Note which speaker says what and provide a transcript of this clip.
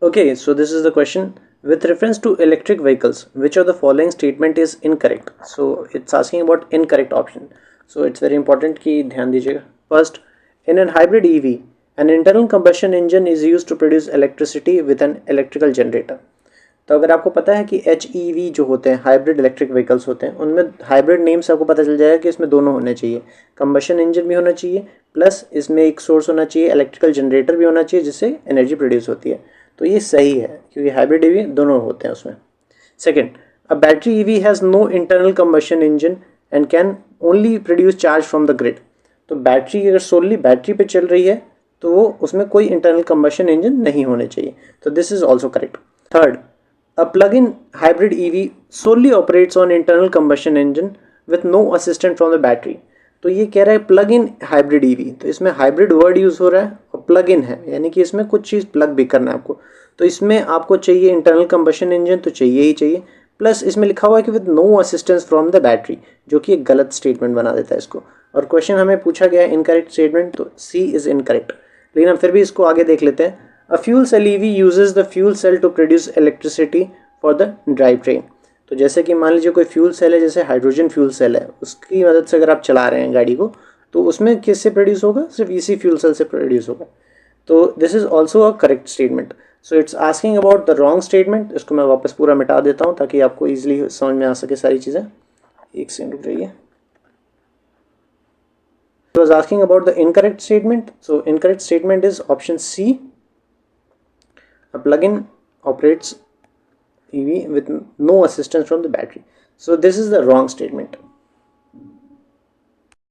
Speaker 1: Okay, so this is the question. With reference to electric vehicles, which of the following statement is incorrect? So it's asking about incorrect option. So it's very important कि ध्यान दीजिएगा. First, in an hybrid EV, an internal combustion engine is used to produce electricity with an electrical generator. तो अगर आपको पता है कि HEV जो होते हैं हाइब्रिड इलेक्ट्रिक व्हीकल्स होते हैं, उनमें हाइब्रिड नेम से आपको पता चल जाएगा कि इसमें दोनों होने चाहिए, कंबशन इंजन भी होना चाहिए प्लस इसमें एक सोर्स होना चाहिए, इलेक्ट्रिकल जनरेटर भी होना चाहिए जिससे एनर्जी प्रोड्यूस होती है. तो ये सही है क्योंकि हाइब्रिड ईवी दोनों होते हैं उसमें. Second, a battery EV has no internal combustion engine and can only produce charge from the grid. तो बैटरी अगर सोनली बैटरी पे चल रही है तो वो उसमें कोई इंटरनल कंबशन इंजन नहीं होने चाहिए. तो this is also correct. Third, a plug-in hybrid EV solely operates on internal combustion engine with no assistance from the battery. तो ये कह रहा है प्लग इन हाइब्रिड ईवी, तो इसमें हाइब्रिड वर्ड यूज़ हो रहा है और प्लग इन है, यानी कि इसमें कुछ चीज़ प्लग भी करना है आपको. तो इसमें आपको चाहिए इंटरनल कंबशन इंजन, तो चाहिए ही चाहिए, प्लस इसमें लिखा हुआ है कि with no assistance from the battery, जो कि एक गलत स्टेटमेंट बना देता है इसको. और क्वेश्चन हमें पूछा गया है इनकरेक्ट स्टेटमेंट, तो सी इज़ इनकरेक्ट. लेकिन हम फिर भी इसको आगे देख लेते हैं. A fuel cell EV uses the fuel cell to produce electricity for the drive train. तो जैसे कि मान लीजिए कोई फ्यूल सेल है, जैसे हाइड्रोजन फ्यूल सेल है, उसकी मदद से अगर आप चला रहे हैं गाड़ी को, तो उसमें किससे प्रोड्यूस होगा? सिर्फ इसी फ्यूल सेल से प्रोड्यूस होगा. तो this is also a correct statement. So it's asking about the wrong statement. इसको मैं वापस पूरा मिटा देता हूँ ताकि आपको ईजिली समझ में आ सके सारी चीज़ें. एक सेकंड रुक जाइए. It was asking about the incorrect statement. So incorrect statement is option C. A plug-in operates EV with no assistance from the battery. So this is the wrong statement.